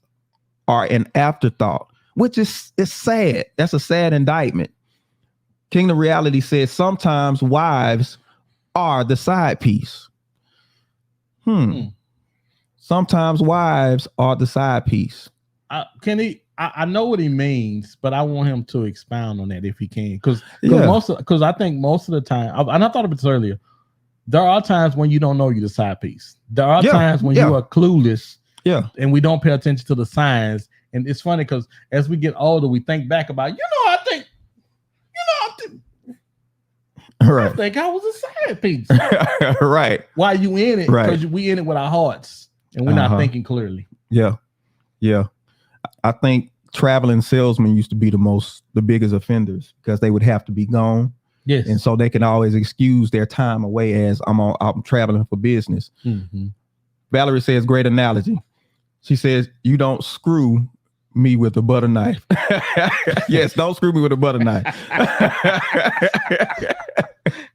are an afterthought, which is sad. That's a sad indictment. Kingdom Reality says sometimes wives are the side piece. Sometimes wives are the side piece. I know what he means, but I want him to expound on that if he can, because I think most of the time, and I thought of this earlier, there are times when you don't know you're the side piece. There are times when you are clueless, and we don't pay attention to the signs. And it's funny because as we get older, we think back about, I think I was a side piece. Right. Why you in it? Because we in it with our hearts and we're not thinking clearly. Yeah. I think traveling salesmen used to be the biggest offenders because they would have to be gone. Yes. And so they can always excuse their time away as I'm traveling for business. Mm-hmm. Valerie says, great analogy. She says, you don't screw me with a butter knife. Yes, don't screw me with a butter knife.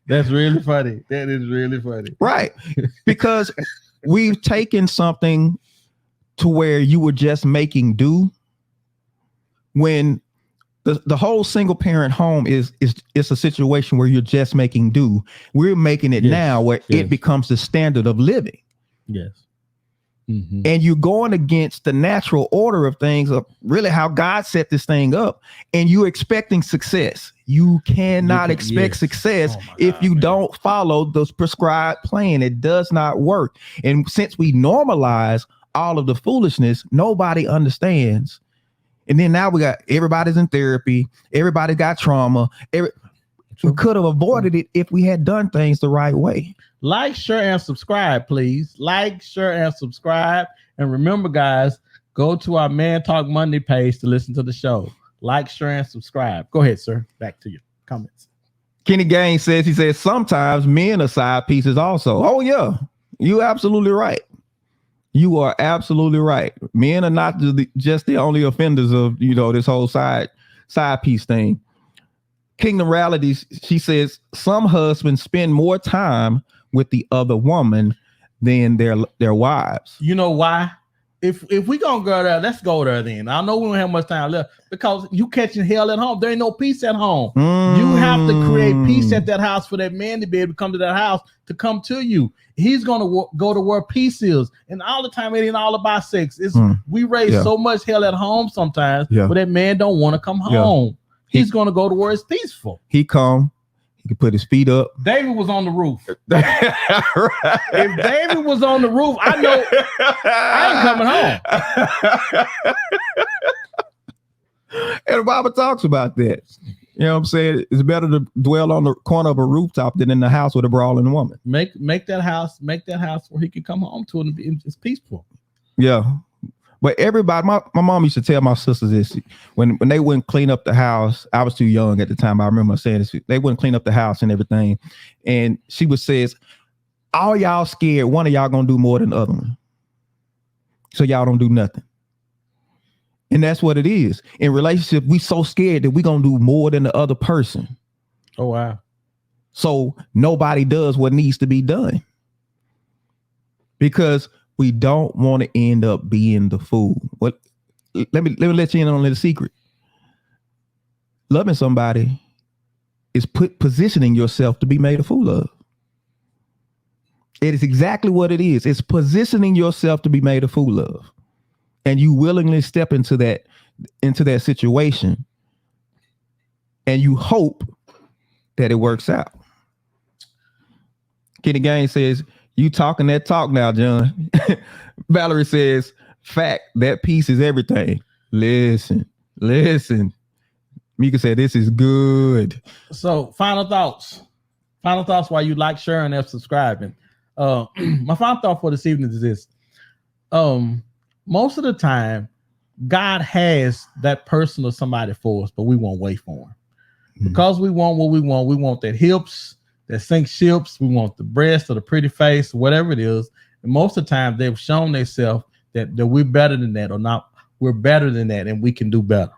That's really funny. That is really funny. Right. Because we've taken something to where you were just making do, when the whole single parent home is a situation where you're just making do. We're making it now where it becomes the standard of living. Yes. Mm-hmm. And you're going against the natural order of things, of really how God set this thing up, and you're expecting success. You cannot expect success if you don't follow the prescribed plan. It does not work. And since we normalize all of the foolishness, nobody understands. And then now we got everybody's in therapy, everybody got trauma. We could have avoided it if we had done things the right way. Like, share, and subscribe, please. Like, share, and subscribe. And remember, guys, go to our Man Talk Monday page to listen to the show. Like, share, and subscribe. Go ahead, sir. Back to your comments. Kenny Gaines says, sometimes men are side pieces also. Oh, yeah. You're absolutely right. You are absolutely right. Men are not just the only offenders of, this whole side piece thing. Kingdom Reality, she says, some husbands spend more time with the other woman than their wives. You know why? If we gonna go there, let's go there then. I know we don't have much time left because you catching hell at home. There ain't no peace at home. You have to create peace at that house for that man to be able to come to that house, to come to you. He's gonna go to where peace is, and all the time it ain't all about sex. We raise so much hell at home sometimes, but that man don't want to come home. He's gonna go to where it's peaceful. He can put his feet up. David was on the roof. If David was on the roof, I know I ain't coming home. And the Bible talks about that. You know what I'm saying? It's better to dwell on the corner of a rooftop than in the house with a brawling woman. Make that house where he can come home to and it's peaceful. Yeah. But everybody, my mom used to tell my sisters this when they wouldn't clean up the house. I was too young at the time. I remember saying this. They wouldn't clean up the house and everything. And she would say, all y'all scared one of y'all gonna do more than the other one. So y'all don't do nothing. And that's what it is. In relationship, we so scared that we gonna do more than the other person. Oh, wow. So nobody does what needs to be done. Because we don't want to end up being the fool. What? Let me let you in on a little secret. Loving somebody is positioning yourself to be made a fool of. It is exactly what it is. It's positioning yourself to be made a fool of, and you willingly step into that situation, and you hope that it works out. Kenny Gaines says, you talking that talk now, John. Valerie says, fact, that piece is everything. Listen. Mika said, this is good. So final thoughts while you like, sharing, and subscribing. My final thought for this evening is this. Most of the time, God has that person or somebody for us, but we won't wait for him. Because we want what we want. We want that hips, that sink ships, we want the breast or the pretty face, whatever it is. And most of the time they've shown themselves that we're better than that, or not, we're better than that and we can do better.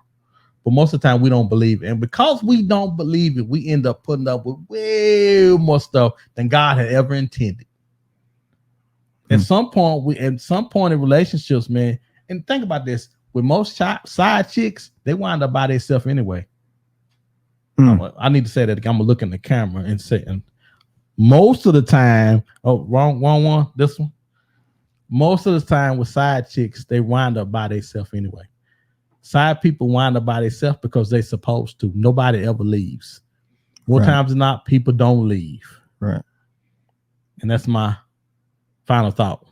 but most of the time we don't believe it. And because we don't believe it, we end up putting up with way more stuff than God had ever intended. At some point in relationships, man, and think about this, with most side chicks, they wind up by themselves anyway. I need to say that again. I'm gonna look in the camera and say, most of the time, wrong one, this one. Most of the time with side chicks, they wind up by themselves anyway. Side people wind up by themselves because they're supposed to. Nobody ever leaves. More times than not, people don't leave. Right. And that's my final thought.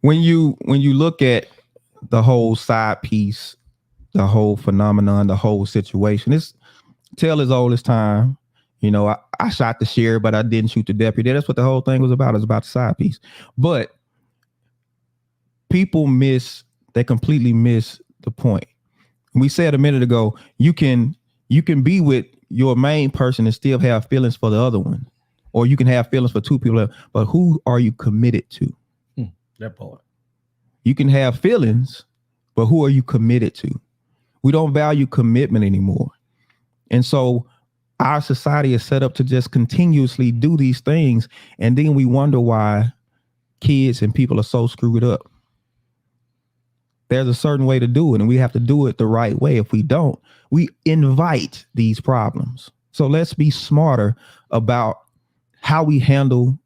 When you look at the whole side piece, the whole phenomenon, the whole situation, it's tale as old as time. You know, I shot the sheriff, but I didn't shoot the deputy. That's what the whole thing was about. It was about the side piece. But people they completely miss the point. We said a minute ago, you can be with your main person and still have feelings for the other one. Or you can have feelings for two people, but who are you committed to? That part. You can have feelings, but who are you committed to? We don't value commitment anymore. And so our society is set up to just continuously do these things. And then we wonder why kids and people are so screwed up. There's a certain way to do it, and we have to do it the right way. If we don't, we invite these problems. So let's be smarter about how we handle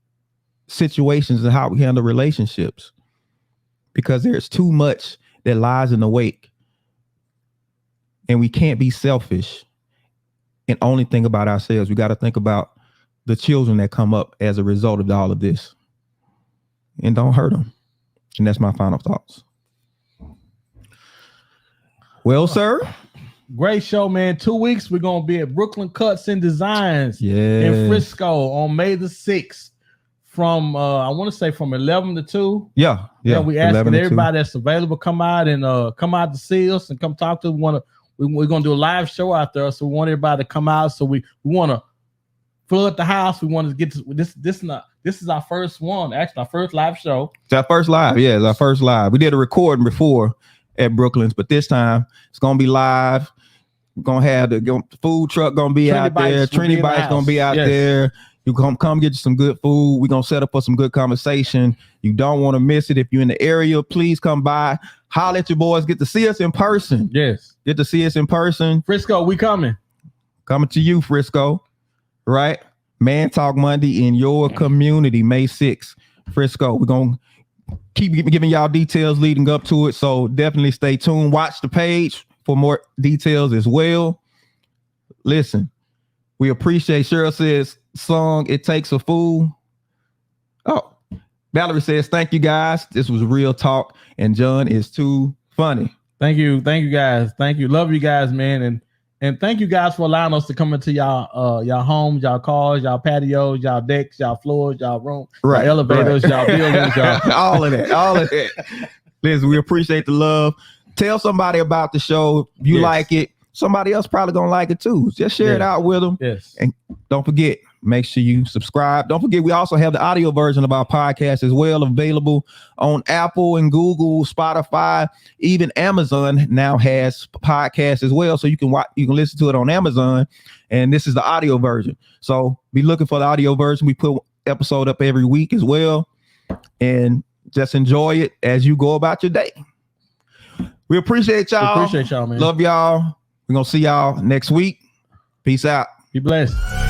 situations and how we handle relationships, because there's too much that lies in the wake, and we can't be selfish and only think about ourselves. We got to think about the children that come up as a result of all of this, and don't hurt them. And that's my final thoughts. Well, sir, great show, man. 2 weeks we're gonna be at Brooklyn Cuts and Designs in Frisco on May the 6th from I want to say from 11 to 2. Yeah. We asking everybody that's available come out to see us and come talk to us. We're gonna do a live show out there, so we want everybody to come out. So we want to flood the house. We want to get to this. This is our first one, actually our first live show. It's our first live. Yeah, it's our first live. We did a recording before at Brooklyn's, but this time it's gonna be live. We're gonna have the food truck gonna be out there. Trinity Bike's gonna be out there. You come get you some good food. We're gonna set up for some good conversation. You don't want to miss it. If you're in the area, please come by. Holler at your boys. Get to see us in person. Yes. Get to see us in person. Frisco, we coming. Coming to you, Frisco. Right? Man Talk Monday in your community, May 6th. Frisco. We're gonna keep giving y'all details leading up to it. So definitely stay tuned. Watch the page for more details as well. Listen, we appreciate Cheryl says song It Takes a Fool. Oh, Valerie says thank you guys. This was real talk, and John is too funny. Thank you guys. Thank you. Love you guys, man. And thank you guys for allowing us to come into y'all homes, y'all cars, y'all patios, y'all decks, y'all floors, y'all rooms, y'all elevators, y'all buildings, y'all all of that. Listen, we appreciate the love. Tell somebody about the show. If you like it, somebody else probably gonna like it too. Just share it out with them. Yes. And don't forget, make sure you subscribe. Don't forget, we also have the audio version of our podcast as well, available on Apple and Google, Spotify, even Amazon now has podcasts as well. So you can listen to it on Amazon, and this is the audio version. So be looking for the audio version. We put episode up every week as well, and just enjoy it as you go about your day. We appreciate y'all. Man. Love y'all. We're gonna see y'all next week. Peace out. Be blessed.